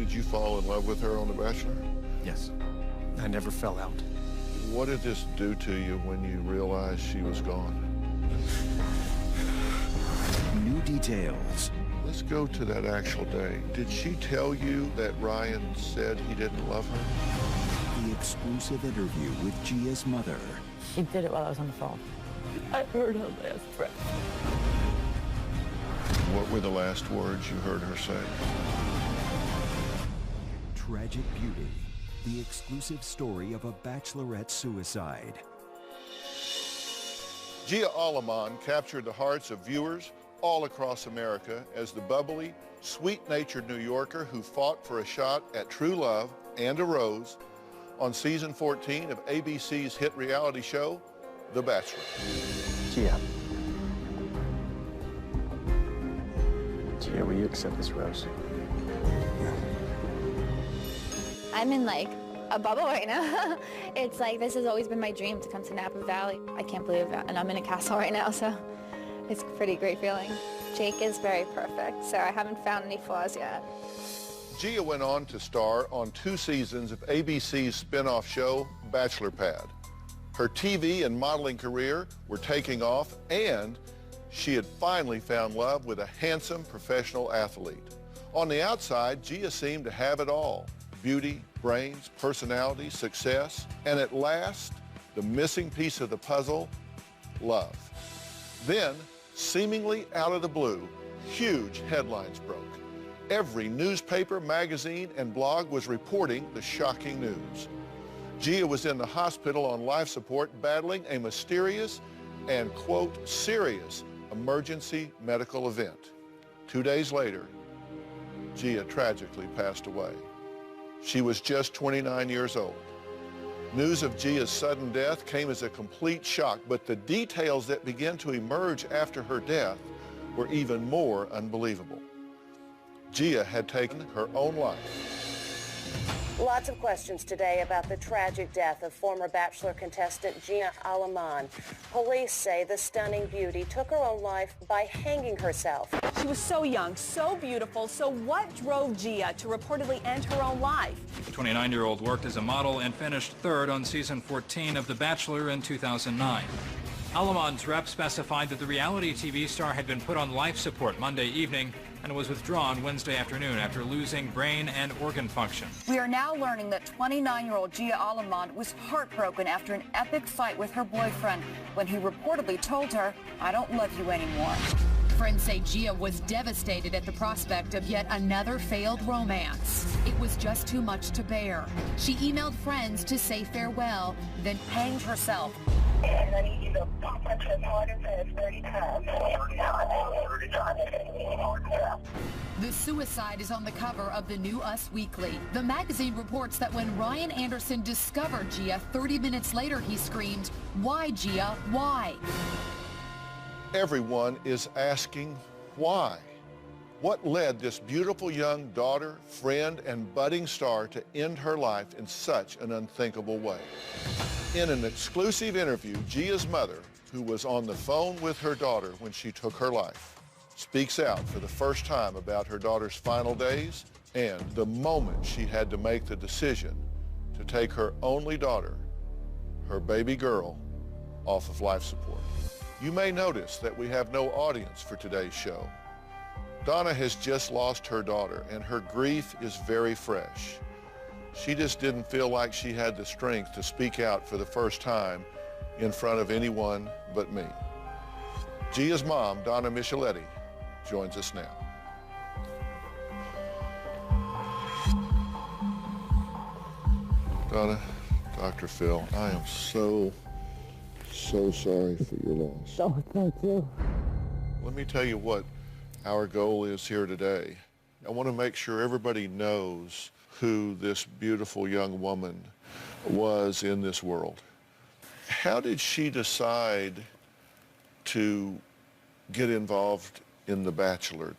Did you fall in love with her on The Bachelor? Yes. I never fell out. What did this do to you when you realized she was gone? New details. Let's go to that actual day. Did she tell you that Ryan said he didn't love her? The exclusive interview with Gia's mother. She did it while I was on the phone. I heard her last breath. What were the last words you heard her say? Tragic beauty. The exclusive story of a bachelorette suicide. Gia Aleman captured the hearts of viewers all across America as the bubbly, sweet-natured New Yorker who fought for a shot at true love and a rose on season 14 of ABC's hit reality show, The Bachelorette. Gia, will you accept this rose? I'm in like a bubble right now. It's like this has always been my dream to come to Napa Valley. I can't believe it, and I'm in a castle right now, so it's a pretty great feeling. Jake is very perfect, so I haven't found any flaws yet. Gia went on to star on 2 seasons of ABC's spin-off show, Bachelor Pad. Her TV and modeling career were taking off, and she had finally found love with a handsome professional athlete. On the outside, Gia seemed to have it all: beauty, brains, personality, success, and at last, the missing piece of the puzzle, love. Then, seemingly out of the blue, huge headlines broke. Every newspaper, magazine, and blog was reporting the shocking news. Gia was in the hospital on life support battling a mysterious and, quote, serious emergency medical event. 2 days later, Gia tragically passed away. She was just 29 years old. News of Gia's sudden death came as a complete shock, but the details that began to emerge after her death were even more unbelievable. Gia had taken her own life. Lots of questions today about the tragic death of former Bachelor contestant Gia Aleman. Police say the stunning beauty took her own life by hanging herself. She was so young, so beautiful, so what drove Gia to reportedly end her own life? The 29-year-old worked as a model and finished 3rd on season 14 of The Bachelor in 2009. Aleman's rep specified that the reality TV star had been put on life support Monday evening and was withdrawn Wednesday afternoon after losing brain and organ function. We are now learning that 29-year-old Gia Aleman was heartbroken after an epic fight with her boyfriend when he reportedly told her, "I don't love you anymore." Friends say Gia was devastated at the prospect of yet another failed romance. It was just too much to bear. She emailed friends to say farewell, then hanged herself. And I need you to pump my chest harder than 30 times. 30 times. The suicide is on the cover of the new Us Weekly. The magazine reports that when Ryan Anderson discovered Gia 30 minutes later, he screamed, "Why, Gia, why?" Everyone is asking why. What led this beautiful young daughter, friend, and budding star to end her life in such an unthinkable way? In an exclusive interview, Gia's mother, who was on the phone with her daughter when she took her life, speaks out for the first time about her daughter's final days and the moment she had to make the decision to take her only daughter, her baby girl, off of life support. You may notice that we have no audience for today's show. Donna has just lost her daughter, and her grief is very fresh. She just didn't feel like she had the strength to speak out for the first time in front of anyone but me. Gia's mom, Donna Micheletti, joins us now. Donna, Dr. Phil, I am so sorry for your loss. Oh, thank you. Let me tell you what our goal is here today. I want to make sure everybody knows who this beautiful young woman was in this world. How did she decide to get involved in The Bachelor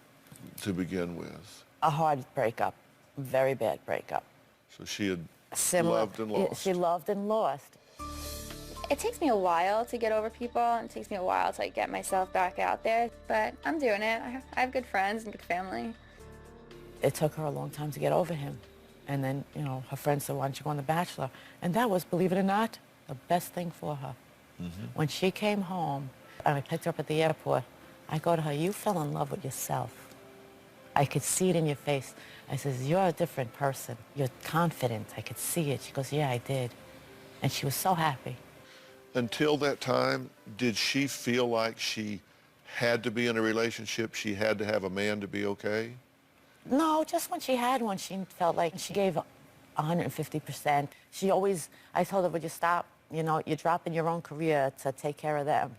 to begin with? A hard breakup, very bad breakup. So she had Similar, loved and lost. She loved and lost. It takes me a while to get over people, and it takes me a while to get myself back out there, but I'm doing it. I have good friends and good family. it took her a long time to get over him. And then, you know, her friend said, why don't you go on The Bachelor? And that was, believe it or not, the best thing for her. When she came home, and I picked her up at the airport, I go to her, you fell in love with yourself. I could see it in your face. I says, you're a different person. You're confident. I could see it. She goes, yeah, I did. And she was so happy. Until that time, did she feel like she had to be in a relationship, she had to have a man to be okay? No, just when she had one, she felt like she gave 150%. She always, I told her, would you stop? You know, you're dropping your own career to take care of them.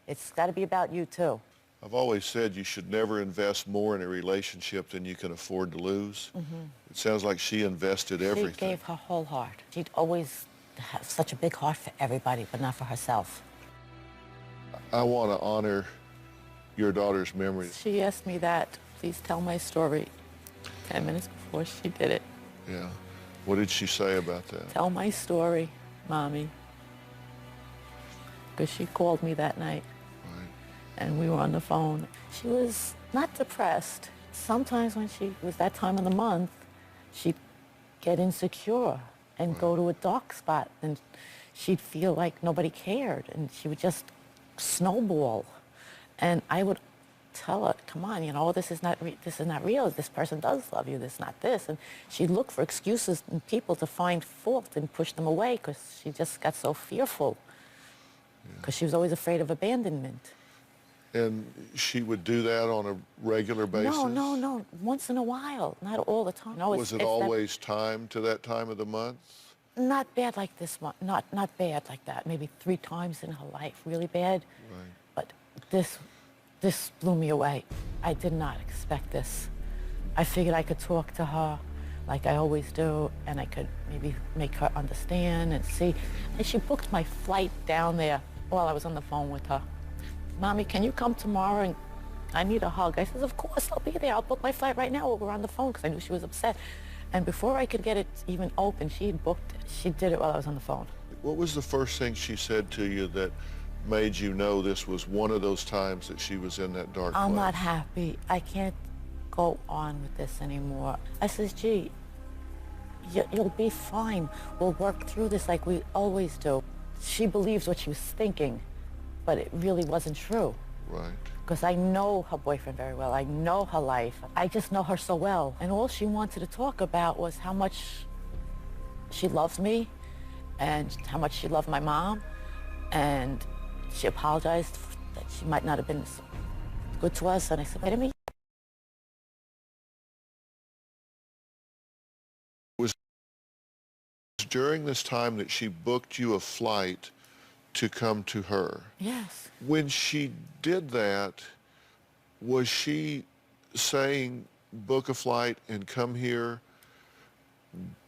It's got to be about you, too. I've always said you should never invest more in a relationship than you can afford to lose. It sounds like she invested everything. She gave her whole heart. She'd always have such a big heart for everybody, but not for herself. I want to honor your daughter's memory. She asked me that, please tell my story, 10 minutes before she did it. Yeah. What did she say about that? Tell my story, Mommy. Because she called me that night. And we were on the phone. She was not depressed. Sometimes when she was that time of the month, she'd get insecure and go to a dark spot, and she'd feel like nobody cared, and she would just snowball. And I would tell her, come on, you know, this is not real. This person does love you. This is not this. And she'd look for excuses in people to find fault and push them away because she just got so fearful. Because she was always afraid of abandonment. And she would do that on a regular basis? No. Once in a while, not all the time. No, was it always timed to that time of the month? Not bad like this one. Not bad like that. Maybe 3 times in her life, really bad. Right. But this blew me away. I did not expect this. I figured I could talk to her like I always do, and I could maybe make her understand and see. And she booked my flight down there while I was on the phone with her. Mommy, can you come tomorrow? And I need a hug. I says, of course, I'll be there. I'll book my flight right now while we're on the phone, because I knew she was upset. And before I could get it even open, she had booked it. She did it while I was on the phone. What was the first thing she said to you that made you know this was one of those times that she was in that dark place? I'm not happy. I can't go on with this anymore. I says, gee, you'll be fine. We'll work through this like we always do. She believes what she was thinking, but it really wasn't true. Right. Because I know her boyfriend very well. I know her life. I just know her so well. And all she wanted to talk about was how much she loves me and how much she loved my mom. And she apologized that she might not have been good to us. And I said, wait a minute. Was during this time that she booked you a flight to come to her? Yes. When she did that, was she saying book a flight and come here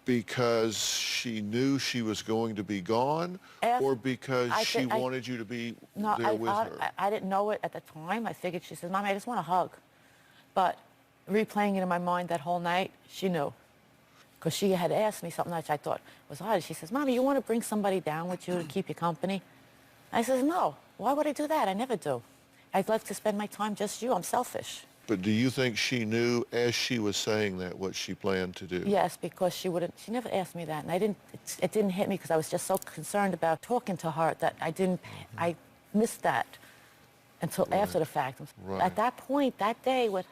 because she knew she was going to be gone, or because she wanted you to be there with her? I didn't know it at the time. I figured, she said, Mommy, I just want a hug. But replaying it in my mind that whole night, she knew. Because she had asked me something that I thought was odd. She says, Mommy, you want to bring somebody down with you to keep you company? I says, no. Why would I do that? I never do. I'd love to spend my time just you. I'm selfish. But do you think she knew, as she was saying that, what she planned to do? Yes, because she never asked me that. And it didn't hit me because I was just so concerned about talking to her that I missed that until after the fact. Right. At that point, that day, with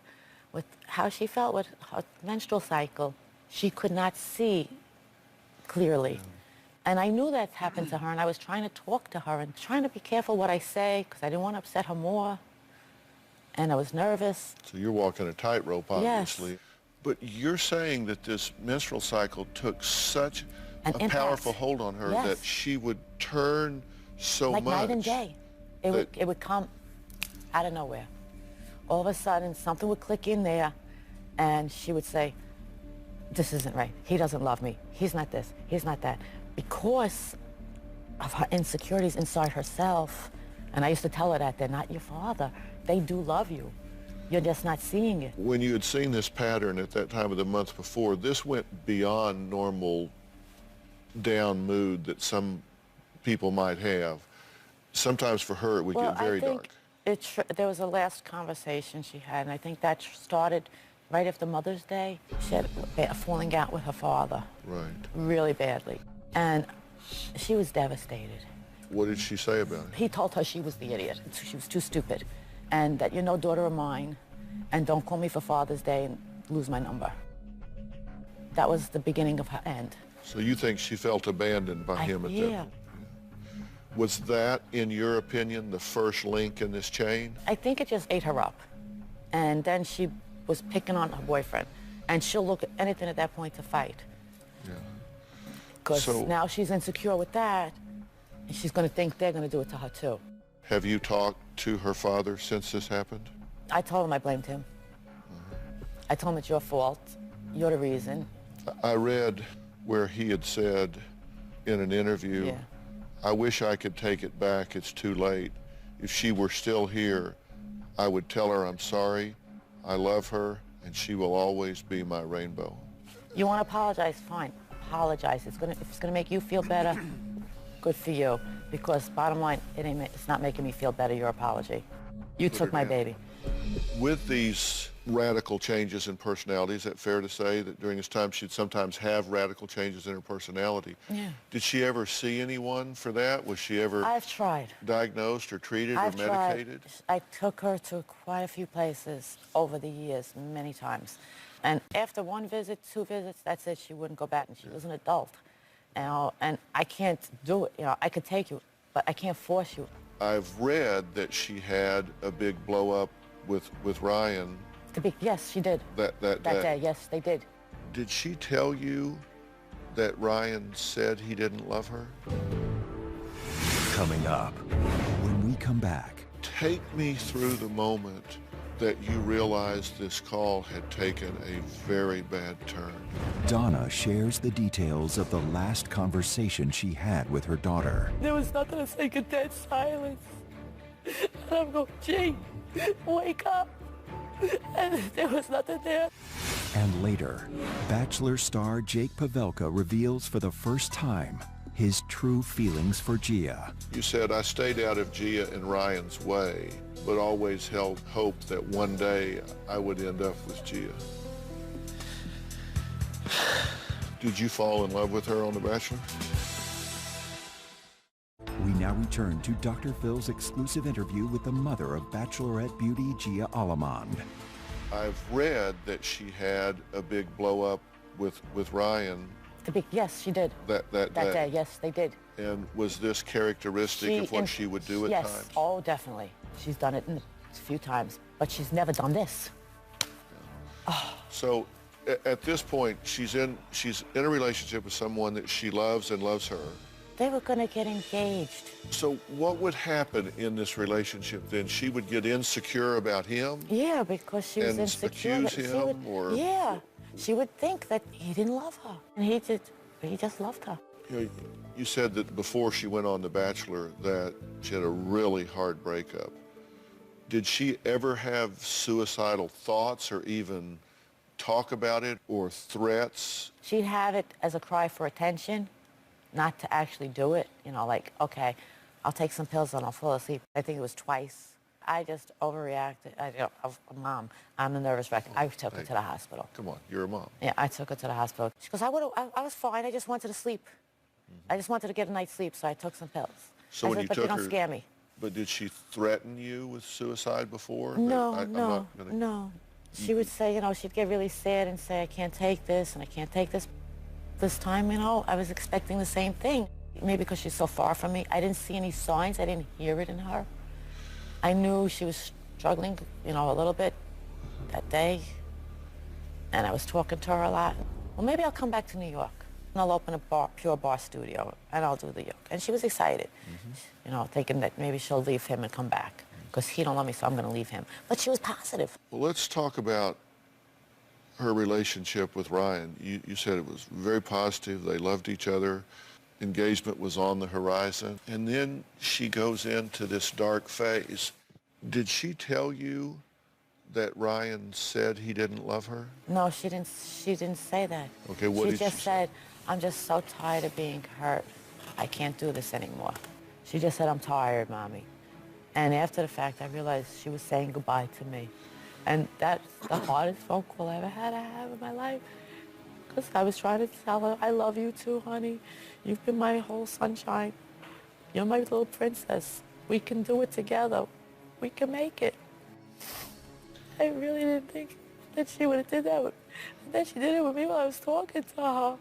how she felt with her menstrual cycle, she could not see clearly. Yeah. And I knew that happened to her, and I was trying to talk to her and trying to be careful what I say because I didn't want to upset her more. And I was nervous. So you're walking a tightrope, obviously. Yes. But you're saying that this menstrual cycle took such a powerful hold on her that she would turn so much. Like night and day. It would come out of nowhere. All of a sudden, something would click in there, and she would say, this isn't right. He doesn't love me. He's not this. He's not that. Because of her insecurities inside herself. And I used to tell her that they're not your father. They do love you. You're just not seeing it. When you had seen this pattern at that time of the month before, this went beyond normal down mood that some people might have. Sometimes for her it would get very dark. There was a last conversation she had, and I think that started right after Mother's Day, she had a falling out with her father. Right. Really badly. And she was devastated. What did she say about it? He told her she was the idiot. She was too stupid. And that you're no daughter of mine, and don't call me for Father's Day and lose my number. That was the beginning of her end. So you think she felt abandoned by him at that Yeah. point? Was that, in your opinion, the first link in this chain? I think it just ate her up. And then she was picking on her boyfriend. And she'll look at anything at that point to fight. Yeah. Because now she's insecure with that, and she's going to think they're going to do it to her too. Have you talked to her father since this happened? I told him I blamed him. I told him it's your fault. You're the reason. I read where he had said in an interview, I wish I could take it back, it's too late. If she were still here, I would tell her I'm sorry, I love her, and she will always be my rainbow. You want to apologize? Fine. Apologize. If it's gonna make you feel better, good for you. Because bottom line, it's not making me feel better, your apology. You took my baby. With these radical changes in personality, is that fair to say that during this time she'd sometimes have radical changes in her personality? Yeah. Did she ever see anyone for that? Was she ever I've tried. diagnosed or treated or medicated? I took her to quite a few places over the years, many times. And after one visit, 2 visits, that's it. She wouldn't go back, and she was an adult. And I can't do it. I could take you, but I can't force you. I've read that she had a big blow up with Ryan. Yes, she did. That day, yes, they did. Did she tell you that Ryan said he didn't love her? Coming up, when we come back. Take me through the moment that you realized this call had taken a very bad turn. Donna shares the details of the last conversation she had with her daughter. There was nothing. It's like a dead silence. And I'm going, gee, wake up. And there was nothing there. And later, Bachelor star Jake Pavelka reveals for the first time his true feelings for Gia. You said, I stayed out of Gia and Ryan's way, but always held hope that one day I would end up with Gia. Did you fall in love with her on The Bachelor? We now return to Dr. Phil's exclusive interview with the mother of Bachelorette beauty Gia Alamand. I've read that she had a big blow up with Ryan. Yes, she did. That day, yes, they did. And was this characteristic of what she would do at times? Yes, oh, definitely. She's done it a few times, but she's never done this. Yeah. Oh. So at this point, she's in a relationship with someone that she loves and loves her. They were going to get engaged. So what would happen in this relationship then? She would get insecure about him? Yeah, because she was insecure. And accuse him? Yeah. She would think that he didn't love her. And he just loved her. You said that before she went on The Bachelor that she had a really hard breakup. Did she ever have suicidal thoughts or even talk about it or threats? She'd have it as a cry for attention, not to actually do it. Like, okay, I'll take some pills and I'll fall asleep. I think it was twice. I just overreacted. Mom, I'm a nervous wreck. I took her to the hospital. Come on, you're a mom. Yeah, I took her to the hospital. She goes, I was fine. I just wanted to sleep. I just wanted to get a night's sleep, so I took some pills. So when you but took you don't scare me. But did she threaten you with suicide before? No. She would say, she'd get really sad and say, I can't take this and I can't take this. This time, I was expecting the same thing. Maybe because she's so far from me. I didn't see any signs. I didn't hear it in her. I knew she was struggling, a little bit that day. And I was talking to her a lot. Well, maybe I'll come back to New York. And I'll open a pure bar studio, and I'll do the yoke. And she was excited, thinking that maybe she'll leave him and come back. Because he don't love me, so I'm going to leave him. But she was positive. Well, let's talk about her relationship with Ryan. You said it was very positive. They loved each other. Engagement was on the horizon. And then she goes into this dark phase. Did she tell you that Ryan said he didn't love her? No, she didn't say that. Okay, what did she say? She just said, I'm just so tired of being hurt. I can't do this anymore. She just said, I'm tired, Mommy. And after the fact, I realized she was saying goodbye to me. And that's the hardest phone call I ever had to have in my life. Because I was trying to tell her, I love you too, honey. You've been my whole sunshine. You're my little princess. We can do it together. We can make it. I really didn't think that she would have did that. And then she did it with me while I was talking to her.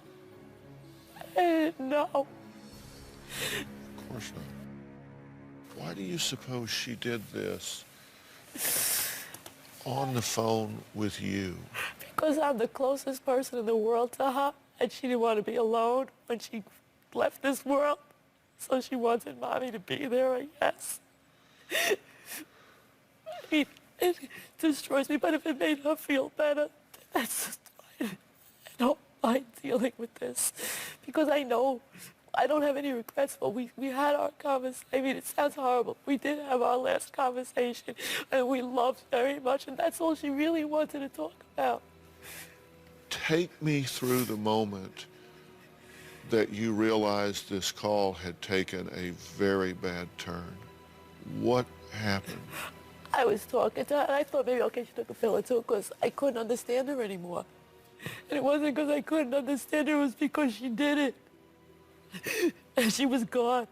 I didn't know. Of course not. Why do you suppose she did this on the phone with you? Because I'm the closest person in the world to her, and she didn't want to be alone when she left this world. So she wanted Mommy to be there, I guess. I mean, it destroys me, but if it made her feel better, that's just fine. I don't mind dealing with this because I know I don't have any regrets, but we had our conversation. I mean, it sounds horrible. We did have our last conversation, and we loved very much, and that's all she really wanted to talk about. Take me through the moment that you realized this call had taken a very bad turn. What happened? I was talking to her, and I thought maybe, okay, she took a pill or two because I couldn't understand her anymore. And it wasn't because I couldn't understand her, it was because she did it. And she was gone.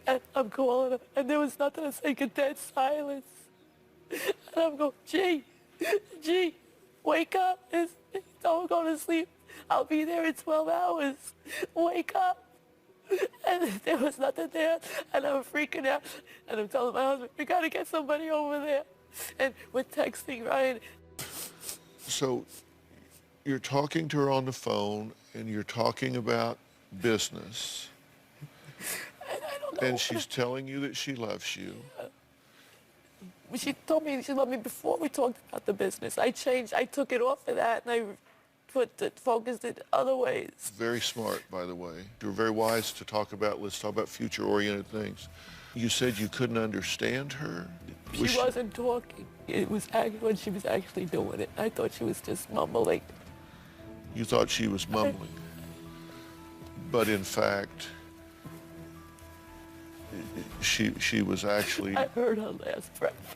And I'm calling her, and there was nothing. It's like a dead silence. And I'm going, G, wake up. Don't go to sleep. I'll be there in 12 hours. Wake up. And there was nothing there, and I'm freaking out. And I'm telling my husband, we got to get somebody over there. And we're texting Ryan. So you're talking to her on the phone, and you're talking about business. And I don't know. And she's telling you that she loves you. She told me she loved me before we talked about the business. I took it off of that, and I focused it other ways. Very smart, by the way. You're very wise to talk about, let's talk about future-oriented things. You said you couldn't understand her? She wasn't talking. It was when she was actually doing it. I thought she was just mumbling. You thought she was mumbling. But in fact, she was actually... I heard her last breath.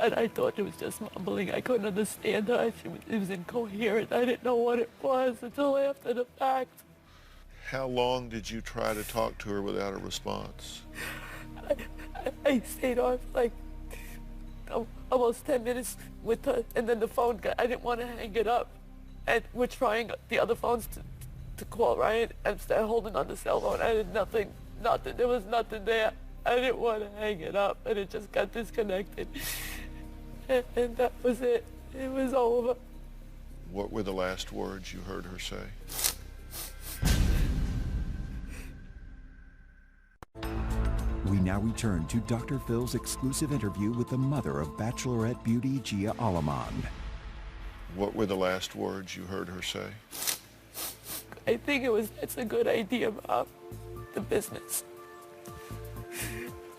And I thought it was just mumbling. I couldn't understand her. It was incoherent. I didn't know what it was until after the fact. How long did you try to talk to her without a response? I stayed on for like almost 10 minutes with her, and then the phone I didn't want to hang it up. And we're trying the other phones to call Ryan, and instead of holding on the cell phone, I did nothing. There was nothing there. I didn't want to hang it up, and it just got disconnected. And that was it. It was over. What were the last words you heard her say? We now return to Dr. Phil's exclusive interview with the mother of Bachelorette beauty Gia Aleman. What were the last words you heard her say? I think it's a good idea, Mom, the business.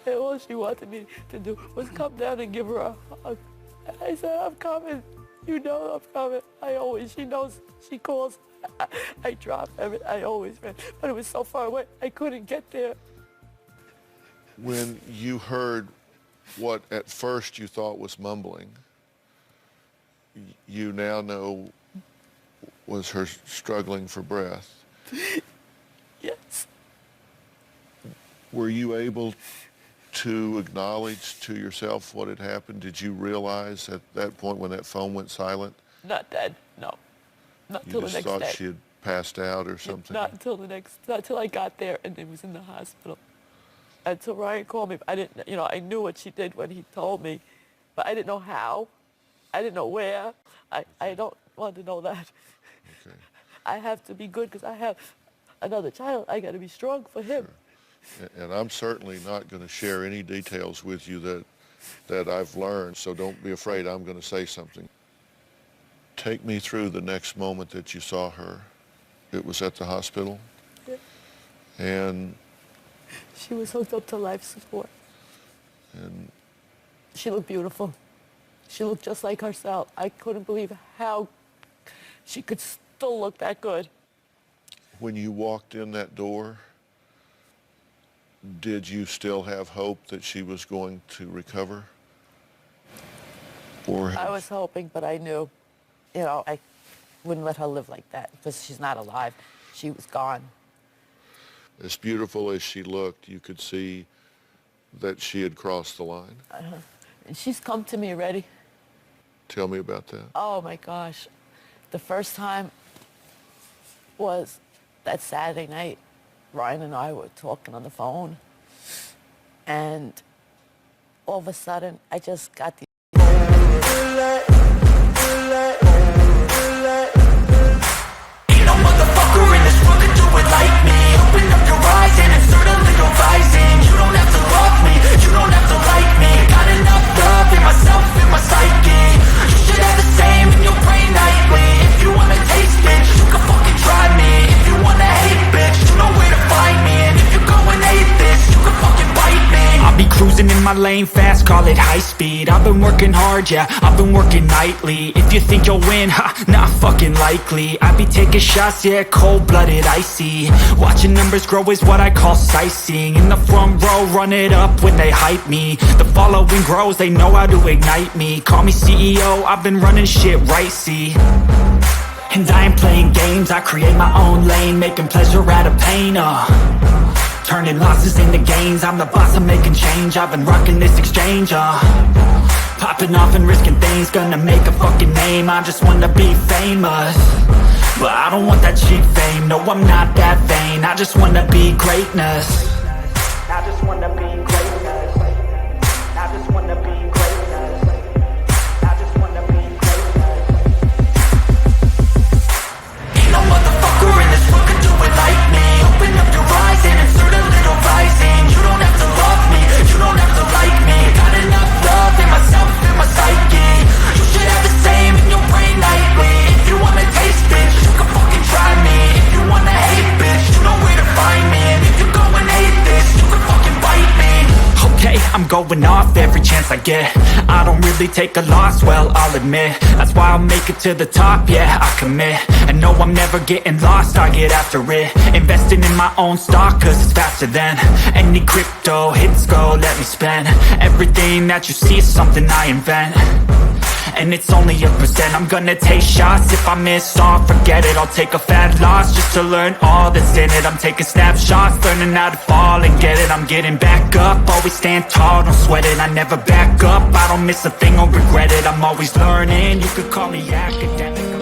And all she wanted me to do was come down and give her a hug. And I said, I'm coming. You know I'm coming. She knows, she calls. I drop everything. I always ran. But it was so far away, I couldn't get there. When you heard what at first you thought was mumbling, you now know was her struggling for breath. Yes. Were you able to acknowledge to yourself what had happened? Did you realize at that point when that phone went silent? Not dead, no. Not till the next day. You just thought she had passed out or something? Not until I got there and it was in the hospital. Until Ryan called me, I didn't, I knew what she did when he told me, but I didn't know how. I didn't know where. I don't want to know that. Okay. I have to be good because I have another child. I got to be strong for him. Sure. And I'm certainly not going to share any details with you that I've learned, so don't be afraid. I'm going to say something. Take me through the next moment that you saw her. It was at the hospital? Yeah. And? She was hooked up to life support. And? She looked beautiful. She looked just like herself. I couldn't believe how she could still look that good. When you walked in that door, did you still have hope that she was going to recover? for? I was hoping, but I knew, you know, I wouldn't let her live like that because she's not alive. She was gone. As beautiful as she looked, you could see that she had crossed the line. And she's come to me already. Tell me about that. Oh my gosh. The first time was that Saturday night. Ryan and I were talking on the phone, and all of a sudden I just got the Ain't no motherfucker in this world could do it like me. Open up your eyes and insert a little rising. You don't have to love me, you don't have to like me. Got enough love in myself, in my psyche. You should have the same in your brain nightly. If you wanna taste, bitch, you can fucking try me. If you wanna hate, bitch, you know where to find me. And if you're going hate this, you can fucking bite me. I'll be cruising in my lane fast, call it high speed. I've been working hard, yeah, I've been working nightly. If you think you'll win, ha, not fucking likely. I be taking shots, yeah, cold-blooded, icy. Watching numbers grow is what I call sightseeing. In the front row, run it up when they hype me. The following grows, they know how to ignite me. Call me CEO, I've been running shit right, see. And I ain't playing games, I create my own lane, making pleasure out of pain, turning losses into gains. I'm the boss, I'm making change. I've been rocking this exchange, popping off and risking things. Gonna make a fucking name. I just wanna be famous, but I don't want that cheap fame. No, I'm not that vain. I just wanna be greatness. I just wanna be greatness. I just wanna be greatness. I just wanna be greatness. Ain't no motherfucker in this world could do it like me. Open up your eyes and insert a little rising. You don't have to love me, you don't have to like me. Got enough love in myself, in my psyche. You should have the same in your brain nightly. If you wanna taste, bitch, you can fucking try me. If you wanna hate, bitch, you know where to find me. And if you're going hate this, you can fucking bite me. Okay, I'm going off every chance I get. I don't really take a loss, well, I'll admit. That's why I'll make it to the top, yeah, I commit. And no, I'm never getting lost, I get after it. Investing in my own stock, cause it's faster than any crypto hits go, let me spend. Everything that you see is something I invent, and it's only a percent. I'm gonna take shots, if I miss all, forget it. I'll take a fat loss just to learn all that's in it. I'm taking snapshots, learning how to fall and get it. I'm getting back up, always stand tall, don't sweat it. I never back up, I don't miss a thing or regret it. I'm always learning, you could call me academic.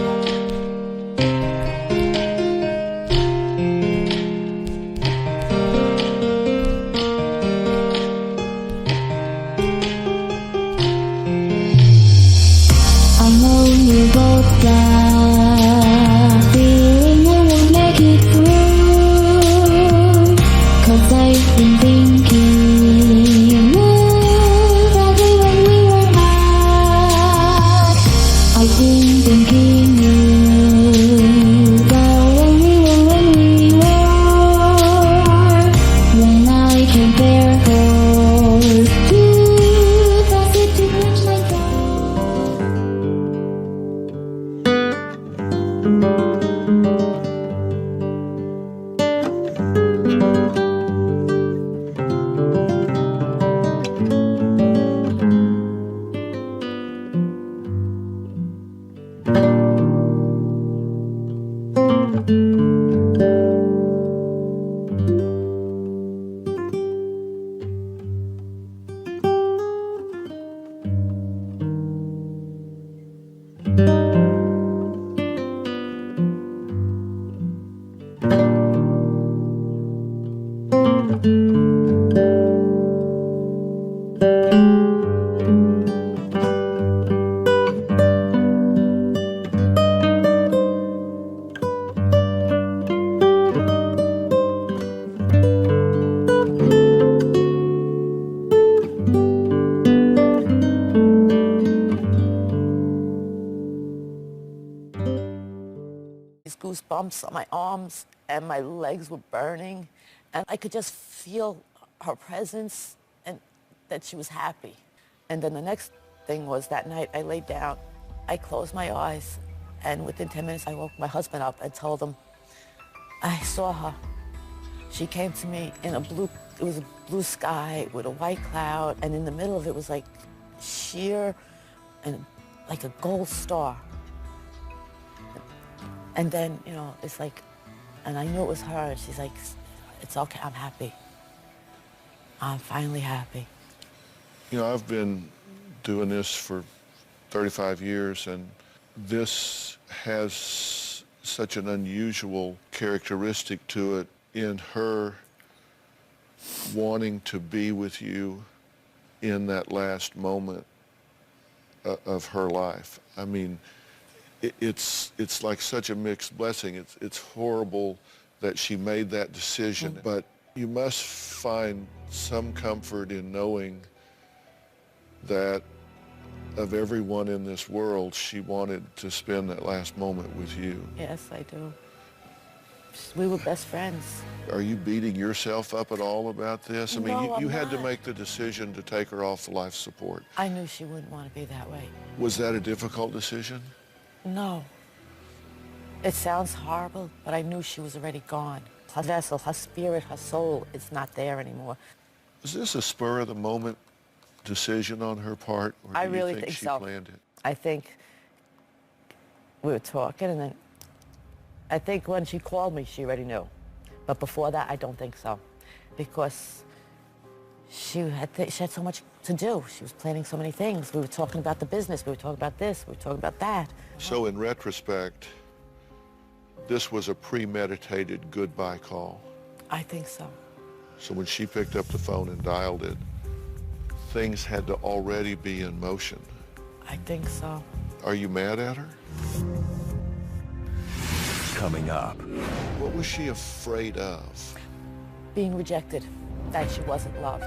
Goosebumps on my arms, and my legs were burning, and I could just feel her presence and that she was happy. And then the next thing was that night I laid down, I closed my eyes, and within 10 minutes I woke my husband up and told him I saw her. She came to me in it was a blue sky with a white cloud, and in the middle of it was like sheer and like a gold star. And then, you know, it's like, and I knew it was her. She's like, it's okay, I'm happy. I'm finally happy. You know, I've been doing this for 35 years, and this has such an unusual characteristic to it in her wanting to be with you in that last moment of her life. I mean, it's like such a mixed blessing. It's horrible that she made that decision, but you must find some comfort in knowing that of everyone in this world, she wanted to spend that last moment with you. Yes, I do. We were best friends. Are you beating yourself up at all about this? I mean, No, you I'm had to not. make the decision to take her off the life support. I knew she wouldn't want to be that way. Was that a difficult decision? No. It sounds horrible, but I knew she was already gone. Her vessel, her spirit, her soul is not there anymore. Was this a spur-of-the-moment decision on her part, or do I you really think think she so. planned it? I think we were talking, and then I think when she called me, she already knew. But before that, I don't think so, because she had so much to do. She was planning so many things. We were talking about the business. We were talking about this. We were talking about that. So in retrospect, this was a premeditated goodbye call. I think so. So when she picked up the phone and dialed it, things had to already be in motion. I think so. Are you mad at her? Coming up. What was she afraid of? Being rejected, that she wasn't loved.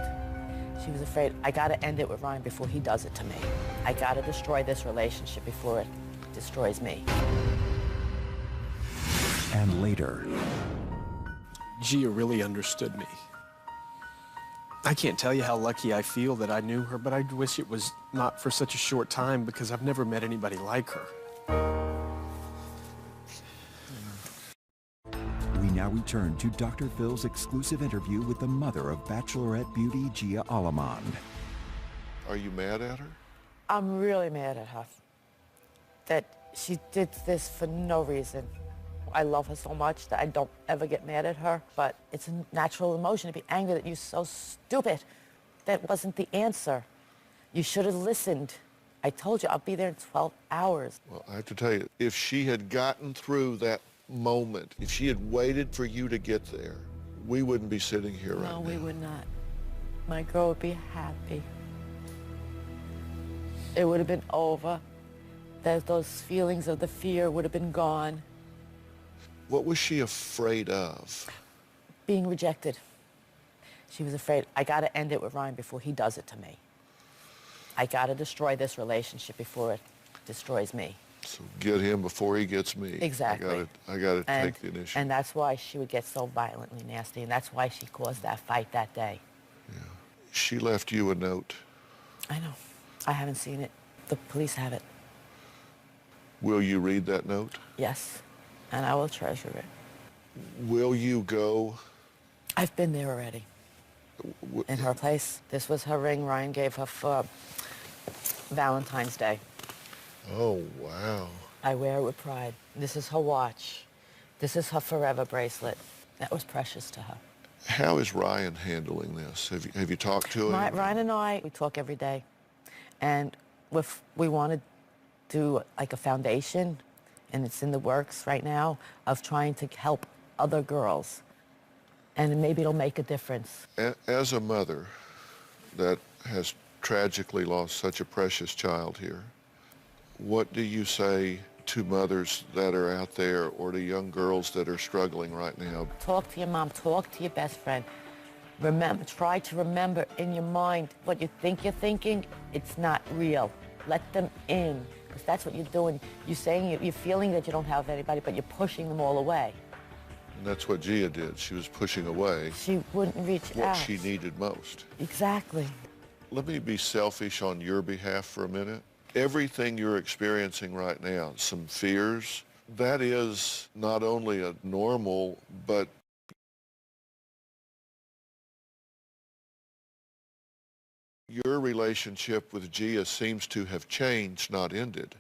She was afraid, I gotta end it with Ryan before he does it to me. I gotta destroy this relationship before it destroys me. And later. Gia really understood me. I can't tell you how lucky I feel that I knew her, but I wish it was not for such a short time because I've never met anybody like her. We now return to Dr. Phil's exclusive interview with the mother of Bachelorette beauty, Gia Alamand. Are you mad at her? I'm really mad at her. That she did this for no reason. I love her so much that I don't ever get mad at her, but it's a natural emotion to be angry that you're so stupid. That wasn't the answer. You should have listened. I told you I'll be there in 12 hours. Well, I have to tell you, if she had gotten through that moment, if she had waited for you to get there, we wouldn't be sitting here right now. No, we would not. My girl would be happy. It would have been over. Those feelings of the fear would have been gone. What was she afraid of? Being rejected. She was afraid, I gotta end it with Ryan before he does it to me. I gotta destroy this relationship before it destroys me. So get him before he gets me. Exactly. I gotta take the initiative. And that's why she would get so violently nasty, and that's why she caused that fight that day. Yeah. She left you a note. I know. I haven't seen it. The police have it. Will you read that note? Yes. And I will treasure it. Will you go? I've been there already. In her place. This was her ring Ryan gave her for Valentine's Day. Oh, wow. I wear it with pride. This is her watch. This is her forever bracelet. That was precious to her. How is Ryan handling this? Have you talked to him? Ryan and I, we talk every day. And we want to do like a foundation, and it's in the works right now, of trying to help other girls. And maybe it'll make a difference. As a mother that has tragically lost such a precious child here, what do you say to mothers that are out there, or to young girls that are struggling right now? Talk to your mom, talk to your best friend. Remember, try to remember in your mind what you think you're thinking, it's not real. Let them in, because that's what you're doing. You're saying, you're feeling that you don't have anybody, but you're pushing them all away. And that's what Gia did. She was pushing away She wouldn't reach what out. she needed most. Exactly. Let me be selfish on your behalf for a minute. Everything you're experiencing right now, some fears, that is not only a normal, but Your relationship with Gia seems to have changed, not ended.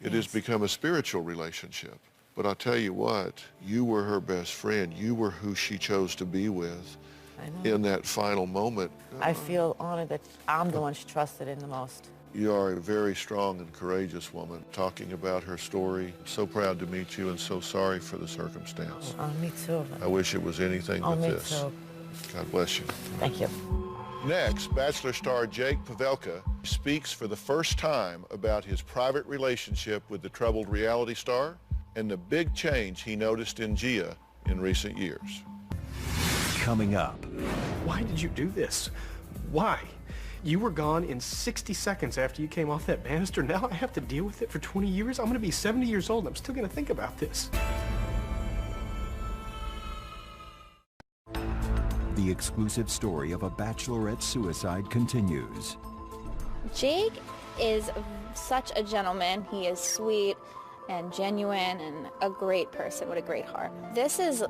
It has become a spiritual relationship. But I'll tell you what, you were her best friend. You were who she chose to be with in that final moment. I feel honored that I'm the one she trusted in the most. You are a very strong and courageous woman. Talking about her story, so proud to meet you and so sorry for the circumstance. Oh, me too. I wish it was anything but this. Me too. God bless you. Thank you. Next, Bachelor star Jake Pavelka speaks for the first time about his private relationship with the troubled reality star and the big change he noticed in Gia in recent years. Coming up. Why did you do this? Why? You were gone in 60 seconds after you came off that banister. Now I have to deal with it for 20 years? I'm going to be 70 years old and I'm still going to think about this. The exclusive story of a bachelorette suicide continues. Jake is such a gentleman. He is sweet and genuine and a great person with a great heart. This is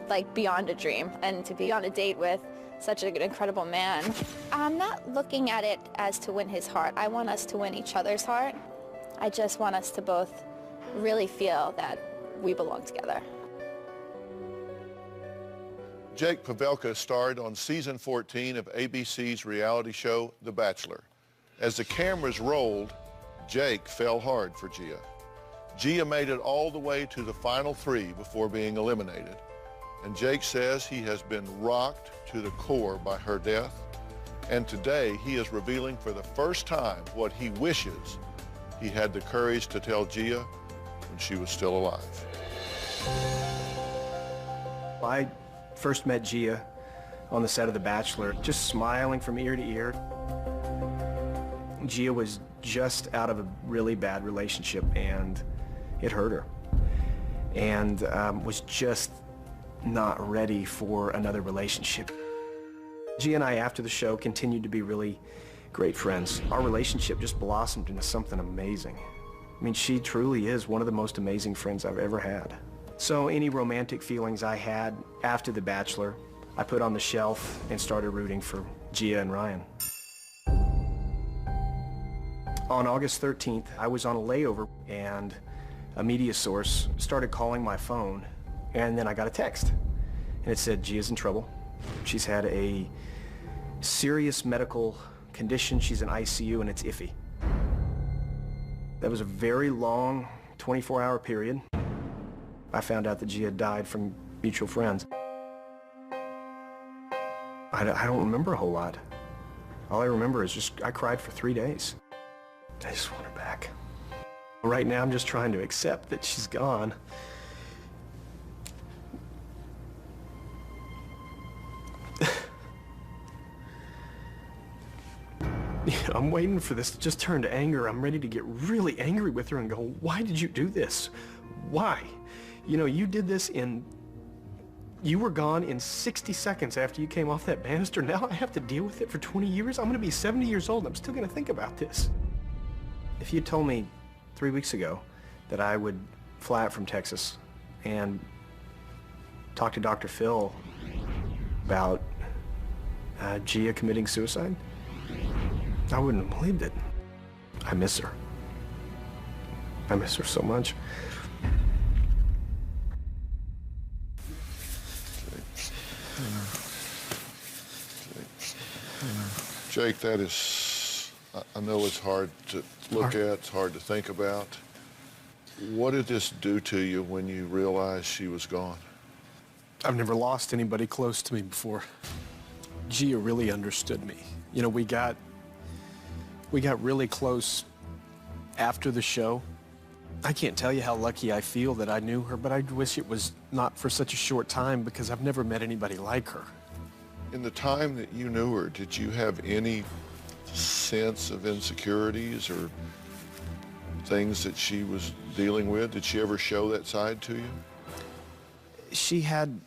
like beyond a dream, and to be on a date with such an incredible man. I'm not looking at it as to win his heart. I want us to win each other's heart. I just want us to both really feel that we belong together. Jake Pavelka starred on season 14 of ABC's reality show, The Bachelor. As the cameras rolled, Jake fell hard for Gia. Gia made it all the way to the final 3 before being eliminated. And Jake says he has been rocked to the core by her death. And today he is revealing for the first time what he wishes he had the courage to tell Gia when she was still alive. I first met Gia on the set of The Bachelor, just smiling from ear to ear. Gia was just out of a really bad relationship and it hurt her. And was just not ready for another relationship. Gia and I, after the show, continued to be really great friends. Our relationship just blossomed into something amazing. I mean, she truly is one of the most amazing friends I've ever had. So any romantic feelings I had after The Bachelor, I put on the shelf and started rooting for Gia and Ryan. On August 13th, I was on a layover and a media source started calling my phone, and then I got a text. And it said, Gia's in trouble. She's had a serious medical condition. She's in ICU and it's iffy. That was a very long 24-hour period. I found out that Gia died from mutual friends. I don't remember a whole lot. All I remember is just I cried for 3 days. I just want her back. Right now I'm just trying to accept that she's gone. I'm waiting for this to just turn to anger. I'm ready to get really angry with her and go, why did you do this? Why? You know, you did this you were gone in 60 seconds after you came off that banister. Now I have to deal with it for 20 years? I'm going to be 70 years old and I'm still going to think about this. If you told me 3 weeks ago that I would fly out from Texas and talk to Dr. Phil about Gia committing suicide, I wouldn't have believed it. I miss her. I miss her so much. Jake, that is, I know it's hard to look at, it's hard to think about. What did this do to you when you realized she was gone? I've never lost anybody close to me before. Gia really understood me. You know, we got really close after the show. I can't tell you how lucky I feel that I knew her, but I wish it was not for such a short time because I've never met anybody like her. In the time that you knew her, did you have any sense of insecurities or things that she was dealing with? Did she ever show that side to you? She had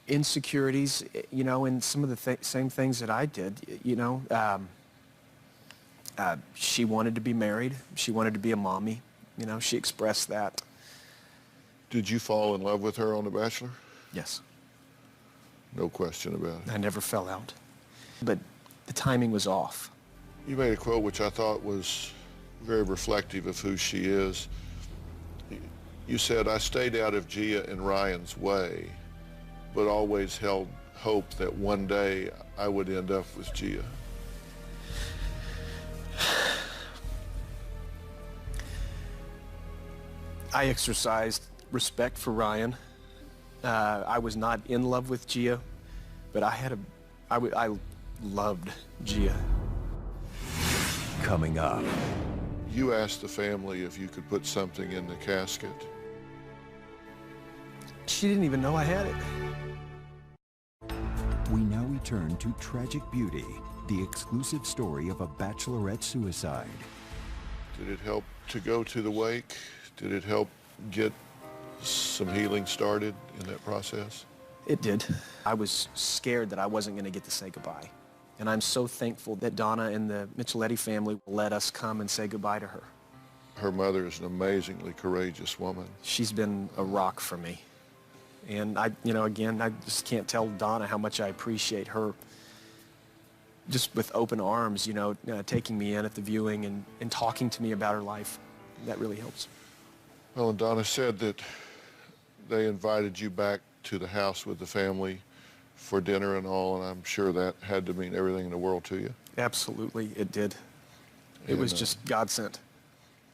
insecurities, you know, in some of the same things that I did, you know. She wanted to be married. She wanted to be a mommy. You know, she expressed that. Did you fall in love with her on The Bachelor? Yes. No question about it. I never fell out. But the timing was off. You made a quote which I thought was very reflective of who she is. You said, "I stayed out of Gia and Ryan's way, but always held hope that one day I would end up with Gia." I exercised respect for Ryan. I was not in love with Gia, but I loved Gia. Coming up. You asked the family if you could put something in the casket. She didn't even know I had it. We now return to Tragic Beauty, the exclusive story of a bachelorette suicide. Did it help to go to the wake? Did it help get some healing started in that process? It did. I was scared that I wasn't going to get to say goodbye. And I'm so thankful that Donna and the Micheletti family let us come and say goodbye to her. Her mother is an amazingly courageous woman. She's been a rock for me. And again, I just can't tell Donna how much I appreciate her just with open arms, taking me in at the viewing and talking to me about her life. That really helps. Well, and Donna said that they invited you back to the house with the family for dinner and all, and I'm sure that had to mean everything in the world to you. Absolutely, it did. It was just God sent.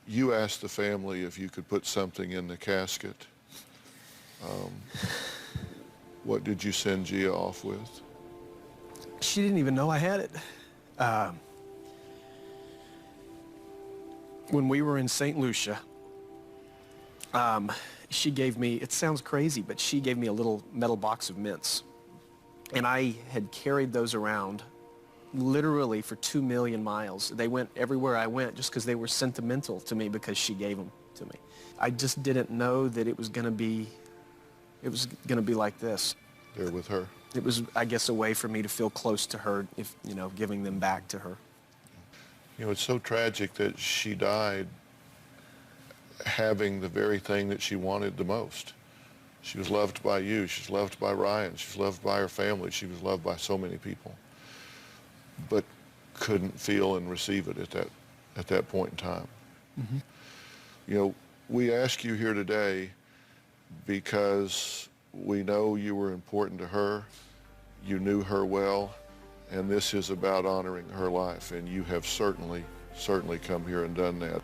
You asked the family if you could put something in the casket. What did you send Gia off with? She didn't even know I had it. When we were in St. Lucia, she gave me, it sounds crazy, but she gave me a little metal box of mints. And I had carried those around literally for 2 million miles. They went everywhere I went just because they were sentimental to me because she gave them to me. I just didn't know that it was going to be like this. There with her. It was, I guess, a way for me to feel close to her, giving them back to her. It's so tragic that she died having the very thing that she wanted the most. She was loved by you. She was loved by Ryan. She was loved by her family. She was loved by so many people, but couldn't feel and receive it at that point in time. Mm-hmm. We ask you here today because we know you were important to her. You knew her well, and this is about honoring her life, and you have certainly come here and done that.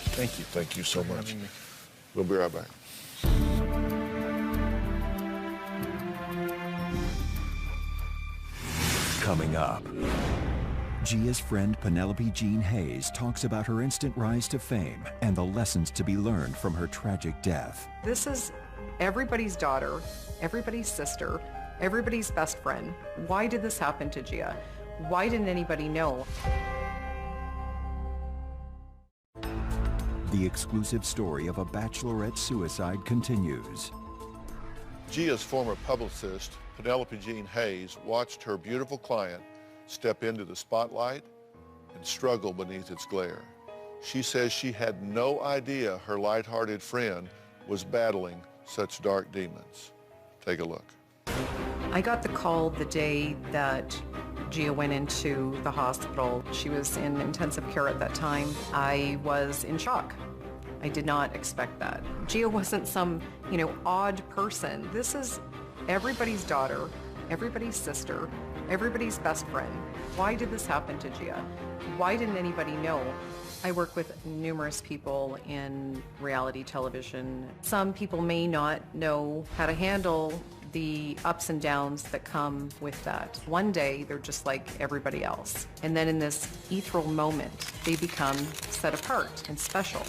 Thank you. Thank you so much. We'll be right back. Coming up, Gia's friend Penelope Jean Hayes talks about her instant rise to fame and the lessons to be learned from her tragic death. This is everybody's daughter, everybody's sister, everybody's best friend. Why did this happen to Gia? Why didn't anybody know? The exclusive story of a bachelorette suicide continues. Gia's former publicist, Penelope Jean Hayes, watched her beautiful client step into the spotlight and struggle beneath its glare. She says she had no idea her lighthearted friend was battling such dark demons. Take a look. I got the call the day that Gia went into the hospital. She was in intensive care at that time. I was in shock. I did not expect that. Gia wasn't some, odd person. This is everybody's daughter, everybody's sister, everybody's best friend. Why did this happen to Gia? Why didn't anybody know? I work with numerous people in reality television. Some people may not know how to handle the ups and downs that come with that. One day, they're just like everybody else. And then in this ethereal moment, they become set apart and special.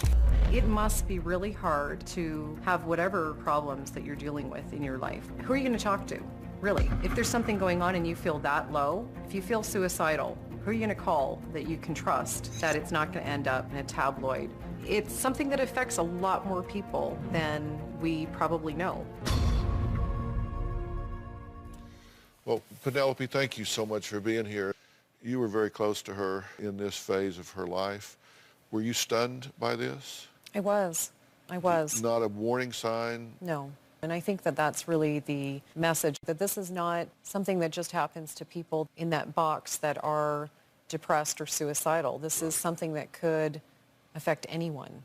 It must be really hard to have whatever problems that you're dealing with in your life. Who are you going to talk to? Really, if there's something going on and you feel that low, if you feel suicidal, who are you going to call that you can trust that it's not going to end up in a tabloid? It's something that affects a lot more people than we probably know. Well, Penelope, thank you so much for being here. You were very close to her in this phase of her life. Were you stunned by this? I was. Not a warning sign? No. And I think that that's really the message, that this is not something that just happens to people in that box that are depressed or suicidal. This is something that could affect anyone.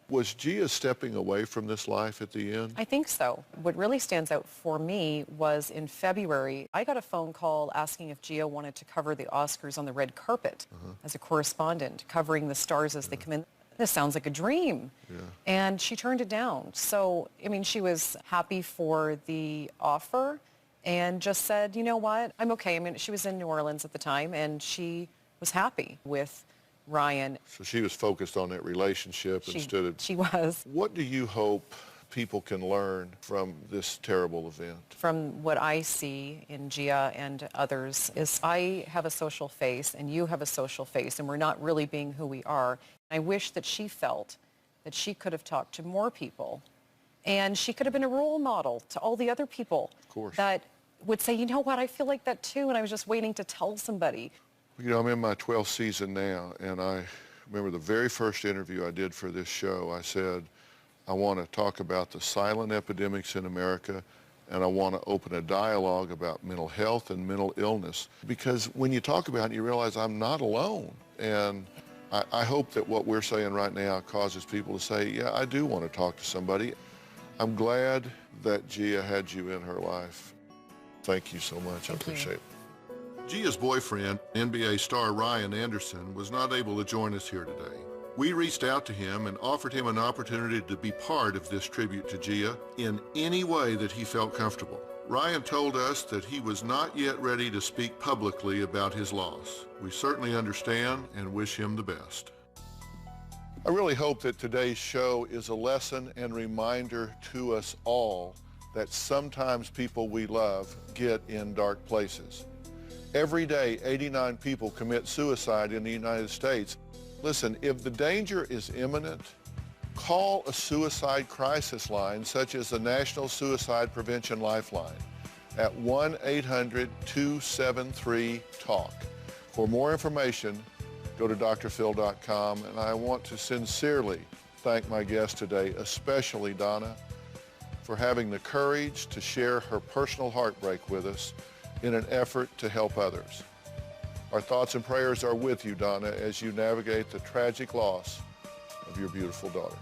Was Gia stepping away from this life at the end? I think so. What really stands out for me was in February, I got a phone call asking if Gia wanted to cover the Oscars on the red carpet as a correspondent, covering the stars as they come in. This sounds like a dream. And she turned it down. So, I mean, she was happy for the offer and just said, you know what, I'm okay. I mean, she was in New Orleans at the time, and she was happy with Ryan. So she was focused on that relationship instead of... She was. What do you hope people can learn from this terrible event? From what I see in Gia and others is I have a social face and you have a social face, and we're not really being who we are. I wish that she felt that she could have talked to more people, and she could have been a role model to all the other people that would say, you know what, I feel like that too, and I was just waiting to tell somebody. You know, I'm in my 12th season now, and I remember the very first interview I did for this show. I said, I want to talk about the silent epidemics in America, and I want to open a dialogue about mental health and mental illness. Because when you talk about it, you realize I'm not alone. And I hope that what we're saying right now causes people to say, yeah, I do want to talk to somebody. I'm glad that Gia had you in her life. Thank you so much. I appreciate it. Gia's boyfriend, NBA star Ryan Anderson, was not able to join us here today. We reached out to him and offered him an opportunity to be part of this tribute to Gia in any way that he felt comfortable. Ryan told us that he was not yet ready to speak publicly about his loss. We certainly understand and wish him the best. I really hope that today's show is a lesson and reminder to us all that sometimes people we love get in dark places. Every day, 89 people commit suicide in the United States. Listen, if the danger is imminent, call a suicide crisis line such as the National Suicide Prevention Lifeline at 1-800-273-TALK. For more information, go to drphil.com, and I want to sincerely thank my guest today, especially Donna, for having the courage to share her personal heartbreak with us in an effort to help others. Our thoughts and prayers are with you, Donna, as you navigate the tragic loss of your beautiful daughter.